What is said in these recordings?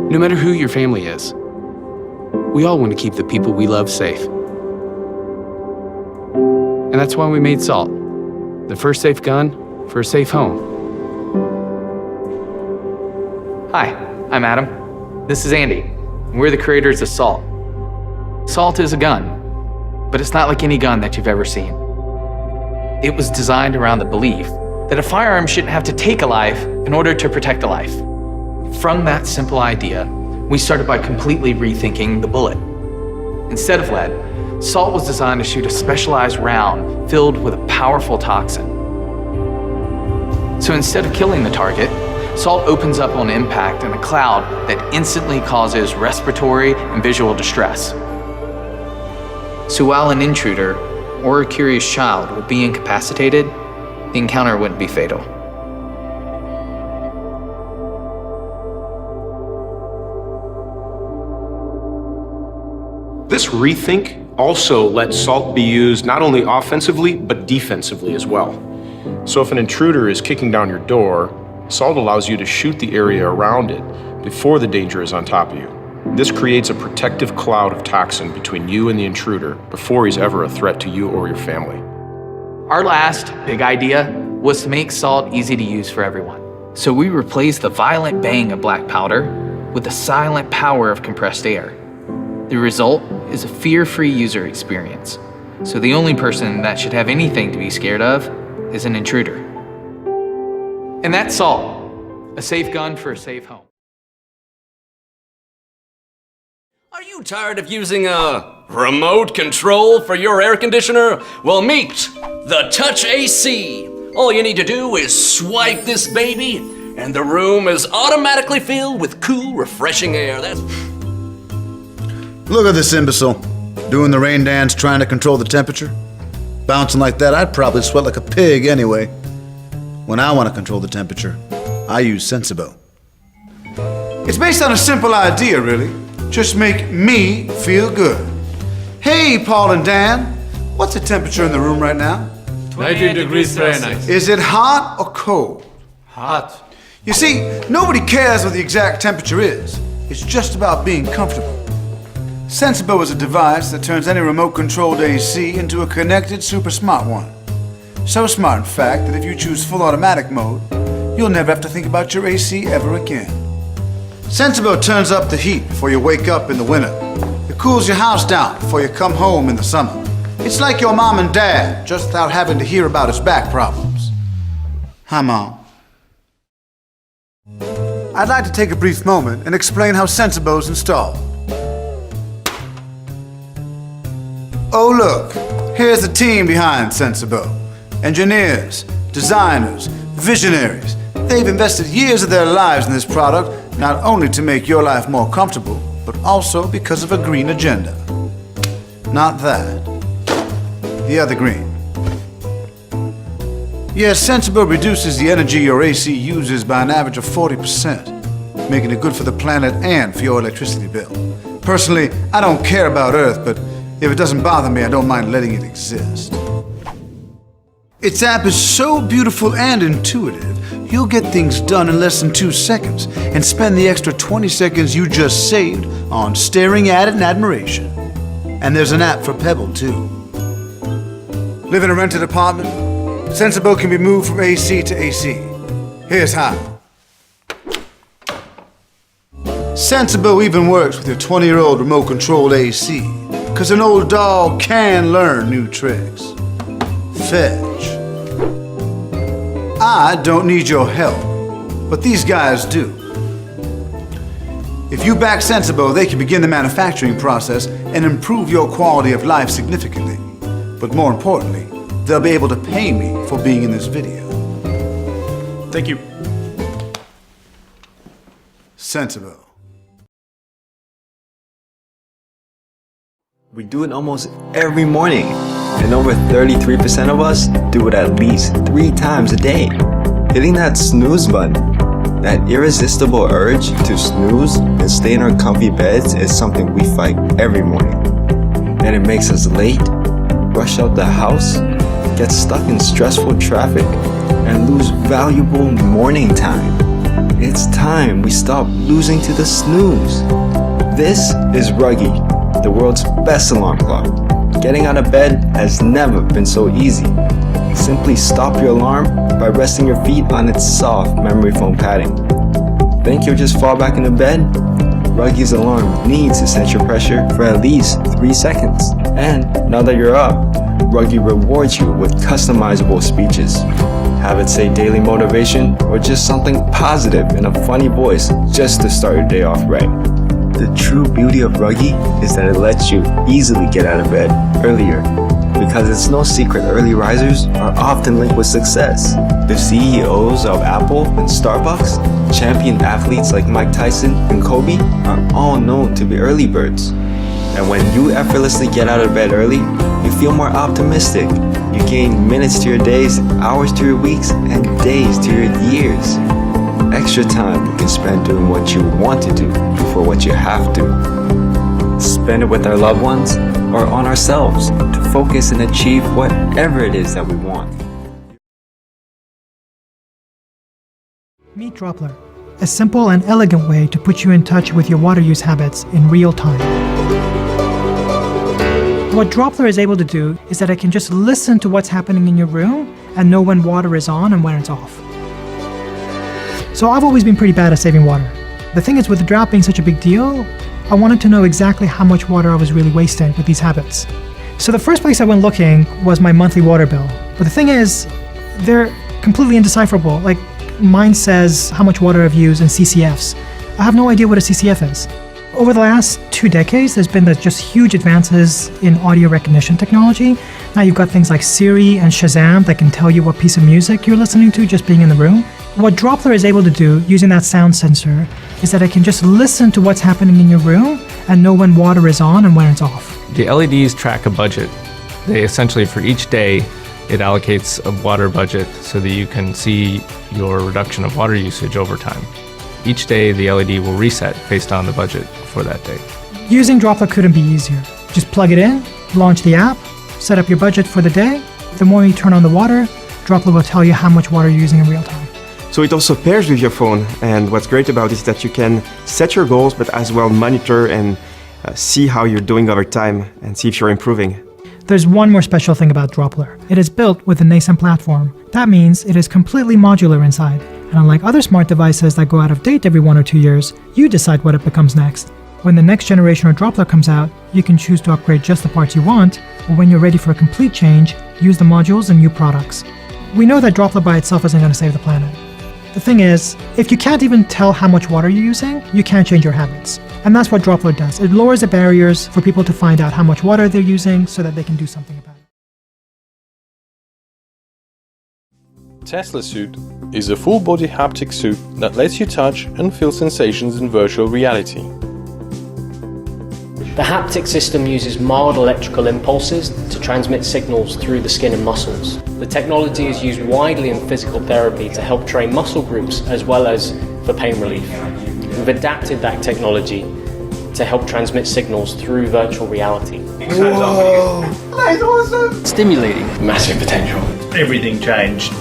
No matter who your family is, we all want to keep the people we love safe. And that's why we made salt, the first safe gun for a safe home. Hi, I'm Adam. This is Andy. And we're the creators of Salt. Salt is a gun, but it's not like any gun that you've ever seen. It was designed around the belief that a firearm shouldn't have to take a life in order to protect a life. From that simple idea, we started by completely rethinking the bullet. Instead of lead, Salt was designed to shoot a specialized round filled with a powerful toxin. So instead of killing the target, Salt opens up on impact in a cloud that instantly causes respiratory and visual distress. So while an intruder or a curious child would be incapacitated, the encounter wouldn't be fatal. This rethink also lets Salt be used not only offensively, but defensively as well. So if an intruder is kicking down your door, Salt allows you to shoot the area around it before the danger is on top of you. This creates a protective cloud of toxin between you and the intruder before he's ever a threat to you or your family. Our last big idea was to make Salt easy to use for everyone. So we replaced the violent bang of black powder with the silent power of compressed air. The result is a fear-free user experience. So the only person that should have anything to be scared of is an intruder. And that's Salt, a safe gun for a safe home. Are you tired of using a remote control for your air conditioner? Well, meet the Touch AC. All you need to do is swipe this baby, and the room is automatically filled with cool, refreshing air. Look at this imbecile, doing the rain dance trying to control the temperature. Bouncing like that, I'd probably sweat like a pig anyway. When I want to control the temperature, I use Sensibo. It's based on a simple idea, really. Just make me feel good. Hey, Paul and Dan, what's the temperature in the room right now? 19 degrees Fahrenheit. Is it hot or cold? Hot. You see, nobody cares what the exact temperature is. It's just about being comfortable. Sensibo is a device that turns any remote-controlled AC into a connected, super smart one. So smart, in fact, that if you choose full automatic mode, you'll never have to think about your AC ever again. Sensibo turns up the heat before you wake up in the winter. It cools your house down before you come home in the summer. It's like your mom and dad, just without having to hear about his back problems. Hi, Mom. I'd like to take a brief moment and explain how Sensibo is installed. Oh look, here's the team behind Sensibo. Engineers, designers, visionaries. They've invested years of their lives in this product, not only to make your life more comfortable, but also because of a green agenda. Not that. The other green. Yes, Sensibo reduces the energy your AC uses by an average of 40%, making it good for the planet and for your electricity bill. Personally, I don't care about Earth, but if it doesn't bother me, I don't mind letting it exist. Its app is so beautiful and intuitive, you'll get things done in less than 2 seconds and spend the extra 20 seconds you just saved on staring at it in admiration. And there's an app for Pebble, too. Live in a rented apartment? Sensibo can be moved from AC to AC. Here's how. Sensibo even works with your 20-year-old remote-controlled AC, because an old dog can learn new tricks. Fetch. I don't need your help, but these guys do. If you back Sensibo, they can begin the manufacturing process and improve your quality of life significantly. But more importantly, they'll be able to pay me for being in this video. Thank you. Sensibo. We do it almost every morning, and over 33% of us do it at least 3 times a day. Hitting that snooze button, that irresistible urge to snooze and stay in our comfy beds is something we fight every morning. And it makes us late, rush out the house, get stuck in stressful traffic, and lose valuable morning time. It's time we stop losing to the snooze. This is Ruggy, the world's best alarm clock. Getting out of bed has never been so easy. Simply stop your alarm by resting your feet on its soft memory foam padding. Think you'll just fall back into bed? Ruggy's alarm needs to set your pressure for at least 3 seconds. And now that you're up, Ruggy rewards you with customizable speeches. Have it say daily motivation or just something positive in a funny voice just to start your day off right. The true beauty of Ruggy is that it lets you easily get out of bed earlier. Because it's no secret early risers are often linked with success. The CEOs of Apple and Starbucks, champion athletes like Mike Tyson and Kobe are all known to be early birds. And when you effortlessly get out of bed early, you feel more optimistic. You gain minutes to your days, hours to your weeks, and days to your years. Extra time you can spend doing what you want to do before what you have to. Spend it with our loved ones or on ourselves to focus and achieve whatever it is that we want. Meet Droppler, a simple and elegant way to put you in touch with your water use habits in real time. What Droppler is able to do is that it can just listen to what's happening in your room and know when water is on and when it's off. So I've always been pretty bad at saving water. The thing is, with the drought being such a big deal, I wanted to know exactly how much water I was really wasting with these habits. So the first place I went looking was my monthly water bill. But the thing is, they're completely indecipherable. Like, mine says how much water I've used in CCFs. I have no idea what a CCF is. Over the last 2 decades, there's been just huge advances in audio recognition technology. Now you've got things like Siri and Shazam that can tell you what piece of music you're listening to just being in the room. What Droppler is able to do using that sound sensor is that it can just listen to what's happening in your room and know when water is on and when it's off. The LEDs track a budget. They essentially, for each day, it allocates a water budget so that you can see your reduction of water usage over time. Each day, the LED will reset based on the budget for that day. Using Droppler couldn't be easier. Just plug it in, launch the app, set up your budget for the day. The moment you turn on the water, Droppler will tell you how much water you're using in real time. So it also pairs with your phone, and what's great about it is that you can set your goals, but as well monitor and see how you're doing over time and see if you're improving. There's one more special thing about Droppler. It is built with a nascent platform. That means it is completely modular inside. And unlike other smart devices that go out of date every 1 or 2 years, you decide what it becomes next. When the next generation of Droppler comes out, you can choose to upgrade just the parts you want, or when you're ready for a complete change, use the modules and new products. We know that Droppler by itself isn't going to save the planet. The thing is, if you can't even tell how much water you're using, you can't change your habits. And that's what Droppler does. It lowers the barriers for people to find out how much water they're using so that they can do something about it. Tesla Suit is a full-body haptic suit that lets you touch and feel sensations in virtual reality. The haptic system uses mild electrical impulses to transmit signals through the skin and muscles. The technology is used widely in physical therapy to help train muscle groups as well as for pain relief. We've adapted that technology to help transmit signals through virtual reality. Whoa! That's awesome! Stimulating. Massive potential. Everything changed.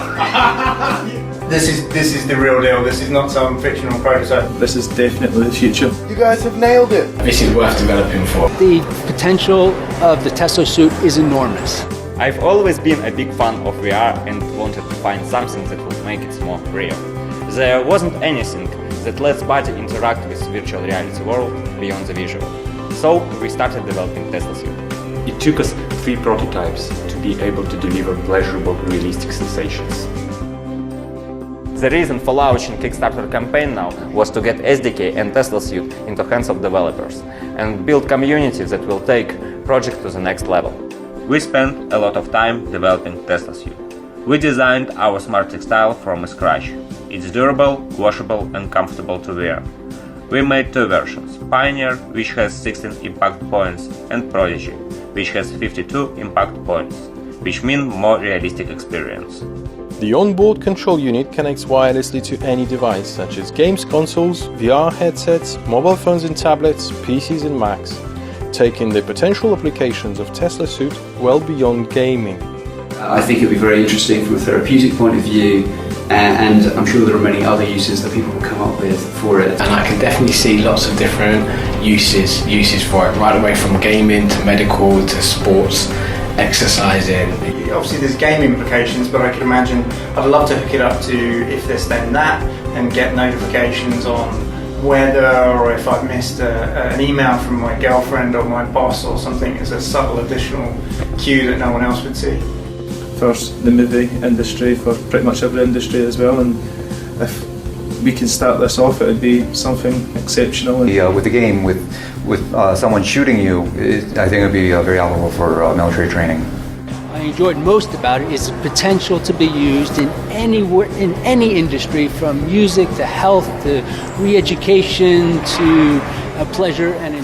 This is the real deal. This is not some fictional prototype. This is definitely the future. You guys have nailed it. This is worth developing for. The potential of the Tesla suit is enormous. I've always been a big fan of VR and wanted to find something that would make it more real. There wasn't anything that lets body interact with virtual reality world beyond the visual. So we started developing Tesla suit. It took us 3 prototypes to be able to deliver pleasurable, realistic sensations. The reason for launching Kickstarter campaign now was to get SDK and Tesla suit into hands of developers and build community that will take project to the next level. We spent a lot of time developing Tesla suit. We designed our smart textile from scratch. It's durable, washable and comfortable to wear. We made 2 versions, Pioneer, which has 16 impact points, and Prodigy, which has 52 impact points, which mean more realistic experience. The onboard control unit connects wirelessly to any device, such as games consoles, VR headsets, mobile phones and tablets, PCs and Macs, taking the potential applications of Tesla Suit well beyond gaming. I think it would be very interesting from a therapeutic point of view and I'm sure there are many other uses that people will come up with for it. And I can definitely see lots of different uses for it, right away from gaming to medical to sports, exercising. Obviously there's game implications, but I could imagine I'd love to hook it up to if this then that and get notifications on weather, or if I've missed an email from my girlfriend or my boss or something as a subtle additional cue that no one else would see. For the movie industry, for pretty much every industry as well, and if we can start this off, it would be something exceptional. With the game, with someone shooting you, I think it would be very helpful for military training. I enjoyed most about it is the potential to be used in any industry, from music to health to re-education to pleasure and